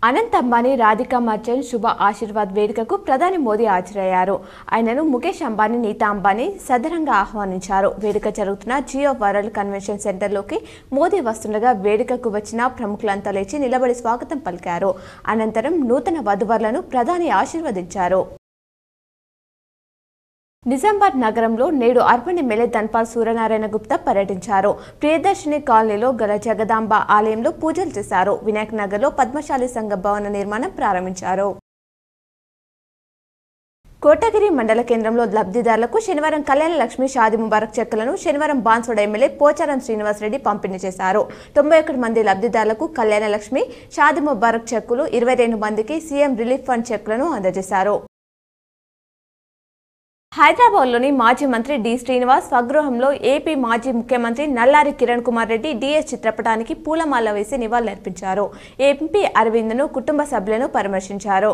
Anant Ambani Radhika merchant శుభ ఆశీర్వాద్ వేడుకకు ప్రధాని మోదీ హాజరయ్యారు. ఆయనను ముఖేష్ అంబానీ, నీతా అంబానీ సదరంగా ఆహ్వానించారు. వేడుక జరుగుతున్న జియో వరల్డ్ కన్వెన్షన్ సెంటర్లోకి మోదీ వస్తుండగా వేడుకకు వచ్చిన ప్రముఖులంతా లేచి నిలబడి స్వాగతం పలికారు. అనంతరం నూతన వధువరులను ప్రధాని ఆశీర్వదించారు. నిజామాబాద్ నగరంలో నేడు అర్బన్ ఎమ్మెల్యే ధన్పాల్ సూర్యనారాయణ గుప్తా పర్యటించారు. ప్రియదర్శిని కాలనీలో గల జగదాంబ ఆలయంలో పూజలు చేశారు. వినాయక్ నగర్లో పద్మశాలి సంఘ భవన నిర్మాణం ప్రారంభించారు. కోటగిరి మండల కేంద్రంలో లబ్ధిదారులకు శనివారం కళ్యాణ లక్ష్మి షాదీ ముబారక్ చెక్కులను శనివారం బాన్సువాడ ఎమ్మెల్యే పోచారం శ్రీనివాసరెడ్డి పంపిణీ చేశారు. 91 మంది లబ్ధిదారులకు కళ్యాణ లక్ష్మి షాదీ ముబారక్ చెక్కులు, 22 మందికి సీఎం రిలీఫ్ ఫండ్ చెక్కులను అందజేశారు. హైదరాబాద్లోని మాజీ మంత్రి డి శ్రీనివాస్ స్వగృహంలో ఏపీ మాజీ ముఖ్యమంత్రి నల్లారి కిరణ్ కుమార్ రెడ్డి డిఎస్ చిత్రపటానికి పూలమాల వేసి నివాళులర్పించారు. ఎంపీ అరవింద్ను కుటుంబ సభ్యులను పరామర్శించారు.